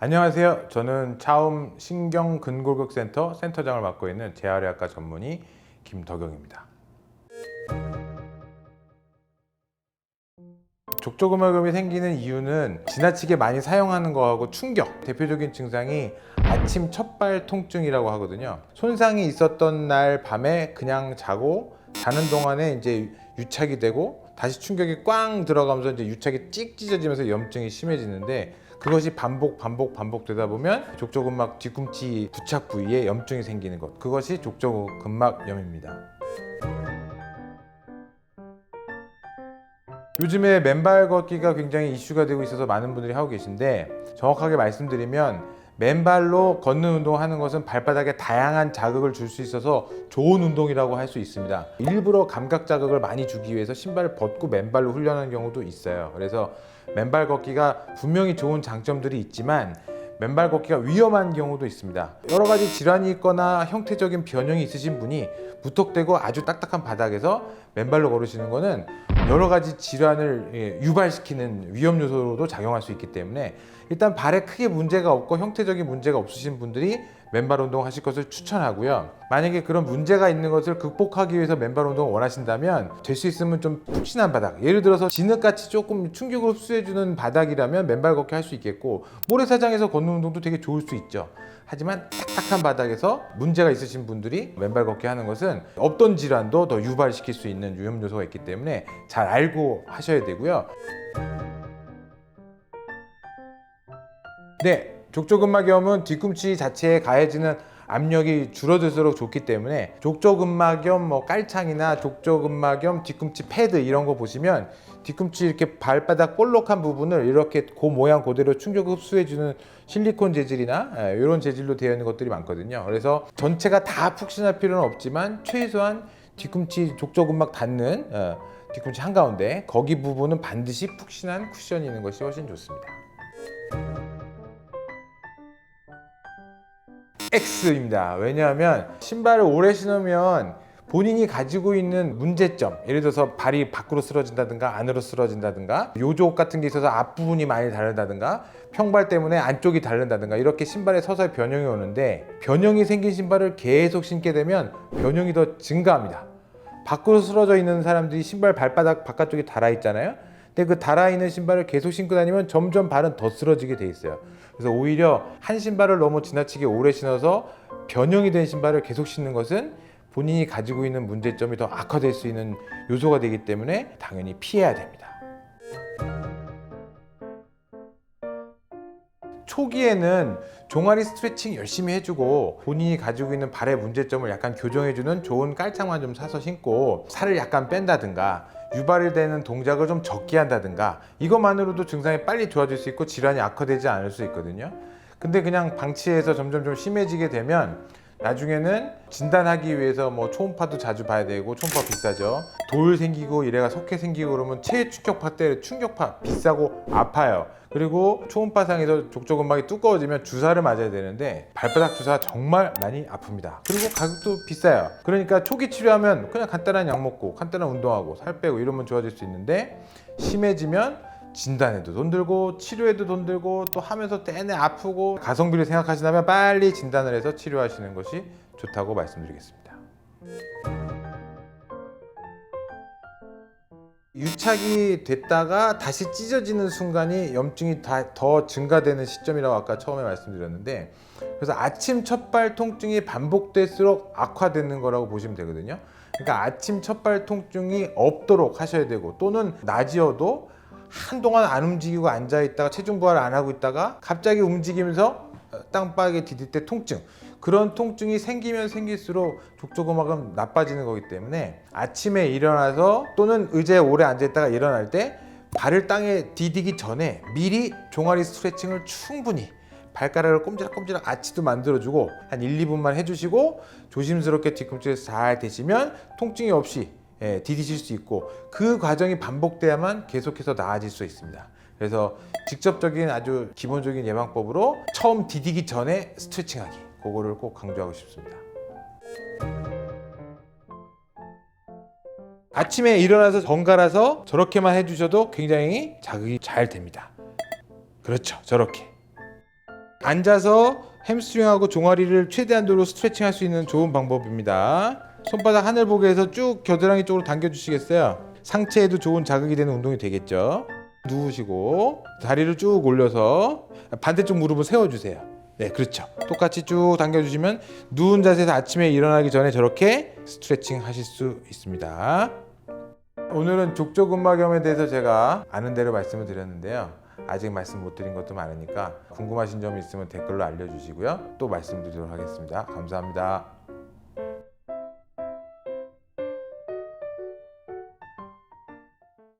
안녕하세요. 저는 차움 신경근골격센터 센터장을 맡고 있는 재활의학과 전문의 김덕영입니다. 족저근막염이 생기는 이유는 지나치게 많이 사용하는 거하고 충격, 대표적인 증상이 아침 첫발 통증이라고 하거든요. 손상이 있었던 날 밤에 그냥 자고 자는 동안에 이제 유착이 되고 다시 충격이 꽝 들어가면서 이제 유착이 찍 찢어지면서 염증이 심해지는데, 그것이 반복되다 보면 족저근막 뒤꿈치 부착 부위에 염증이 생기는 것, 그것이 족저근막염입니다. 요즘에 맨발 걷기가 굉장히 이슈가 되고 있어서 많은 분들이 하고 계신데, 정확하게 말씀드리면 맨발로 걷는 운동을 하는 것은 발바닥에 다양한 자극을 줄 수 있어서 좋은 운동이라고 할 수 있습니다. 일부러 감각 자극을 많이 주기 위해서 신발을 벗고 맨발로 훈련하는 경우도 있어요. 그래서 맨발 걷기가 분명히 좋은 장점들이 있지만 맨발 걷기가 위험한 경우도 있습니다. 여러 가지 질환이 있거나 형태적인 변형이 있으신 분이 무턱대고 아주 딱딱한 바닥에서 맨발로 걸으시는 것은 여러 가지 질환을 유발시키는 위험 요소로도 작용할 수 있기 때문에, 일단 발에 크게 문제가 없고 형태적인 문제가 없으신 분들이 맨발 운동 하실 것을 추천하고요. 만약에 그런 문제가 있는 것을 극복하기 위해서 맨발 운동을 원하신다면 될 수 있으면 좀 푹신한 바닥, 예를 들어서 진흙같이 조금 충격을 흡수해주는 바닥이라면 맨발 걷기 할 수 있겠고, 모래사장에서 걷는 운동도 되게 좋을 수 있죠. 하지만 딱딱한 바닥에서 문제가 있으신 분들이 맨발 걷기 하는 것은 없던 질환도 더 유발시킬 수 있는 위험 요소가 있기 때문에 잘 알고 하셔야 되고요. 네, 족저근막염은 뒤꿈치 자체에 가해지는 압력이 줄어들수록 좋기 때문에 족저근막염 깔창이나 족저근막염 뒤꿈치 패드 이런 거 보시면 뒤꿈치 이렇게 발바닥 볼록한 부분을 이렇게 그 모양 그대로 충격 흡수해주는 실리콘 재질이나 이런 재질로 되어 있는 것들이 많거든요. 그래서 전체가 다 푹신할 필요는 없지만 최소한 뒤꿈치 족저근막 닿는 뒤꿈치 한가운데 거기 부분은 반드시 푹신한 쿠션이 있는 것이 훨씬 좋습니다. X입니다. 왜냐하면 신발을 오래 신으면 본인이 가지고 있는 문제점, 예를 들어서 발이 밖으로 쓰러진다든가 안으로 쓰러진다든가 요족 같은 게 있어서 앞부분이 많이 다른다든가 평발 때문에 안쪽이 다른다든가 이렇게 신발에 서서히 변형이 오는데, 변형이 생긴 신발을 계속 신게 되면 변형이 더 증가합니다. 밖으로 쓰러져 있는 사람들이 신발 발바닥 바깥쪽이 달아 있잖아요. 근데 그 달아있는 신발을 계속 신고 다니면 점점 발은 더 쓰러지게 돼 있어요. 그래서 오히려 한 신발을 너무 지나치게 오래 신어서 변형이 된 신발을 계속 신는 것은 본인이 가지고 있는 문제점이 더 악화될 수 있는 요소가 되기 때문에 당연히 피해야 됩니다. 초기에는 종아리 스트레칭 열심히 해주고 본인이 가지고 있는 발의 문제점을 약간 교정해주는 좋은 깔창만 좀 사서 신고 살을 약간 뺀다든가 유발이 되는 동작을 좀 적게 한다든가, 이것만으로도 증상이 빨리 좋아질 수 있고 질환이 악화되지 않을 수 있거든요. 근데 그냥 방치해서 점점 좀 심해지게 되면 나중에는 진단하기 위해서 초음파도 자주 봐야 되고, 초음파 비싸죠. 돌 생기고 이래가 석회 생기고 그러면 체충격파 때 충격파 비싸고 아파요. 그리고 초음파상에서 족저근막이 두꺼워지면 주사를 맞아야 되는데 발바닥 주사 정말 많이 아픕니다. 그리고 가격도 비싸요. 그러니까 초기 치료하면 그냥 간단한 약 먹고 간단한 운동하고 살 빼고 이러면 좋아질 수 있는데, 심해지면 진단에도 돈 들고 치료에도 돈 들고 또 하면서 내내 아프고 가성비를 생각하신다면 빨리 진단을 해서 치료하시는 것이 좋다고 말씀드리겠습니다. 유착이 됐다가 다시 찢어지는 순간이 염증이 더 증가되는 시점이라고 아까 처음에 말씀드렸는데, 그래서 아침 첫발 통증이 반복될수록 악화되는 거라고 보시면 되거든요. 그러니까 아침 첫발 통증이 없도록 하셔야 되고, 또는 낮이어도 한동안 안 움직이고 앉아 있다가 체중 부하를 안 하고 있다가 갑자기 움직이면서 땅바닥에 디딜 때 통증, 그런 통증이 생기면 생길수록 족저근막은 나빠지는 거기 때문에 아침에 일어나서 또는 의자에 오래 앉아 있다가 일어날 때 발을 땅에 디디기 전에 미리 종아리 스트레칭을 충분히 발가락을 꼼지락꼼지락 아치도 만들어주고 한 1, 2분만 해주시고 조심스럽게 뒤꿈치에서 잘 대시면 통증이 없이 디디실 수 있고, 그 과정이 반복돼야만 계속해서 나아질 수 있습니다. 그래서 직접적인 아주 기본적인 예방법으로 처음 디디기 전에 스트레칭하기, 그거를 꼭 강조하고 싶습니다. 아침에 일어나서 번갈아서 저렇게만 해주셔도 굉장히 자극이 잘 됩니다. 그렇죠, 저렇게 앉아서 햄스트링하고 종아리를 최대한도로 스트레칭할 수 있는 좋은 방법입니다. 손바닥 하늘 보게 해서 쭉 겨드랑이 쪽으로 당겨주시겠어요? 상체에도 좋은 자극이 되는 운동이 되겠죠. 누우시고 다리를 쭉 올려서 반대쪽 무릎을 세워주세요. 네, 그렇죠. 똑같이 쭉 당겨주시면 누운 자세에서 아침에 일어나기 전에 저렇게 스트레칭 하실 수 있습니다. 오늘은 족저근막염에 대해서 제가 아는 대로 말씀을 드렸는데요. 아직 말씀 못 드린 것도 많으니까 궁금하신 점이 있으면 댓글로 알려주시고요. 또 말씀드리도록 하겠습니다. 감사합니다.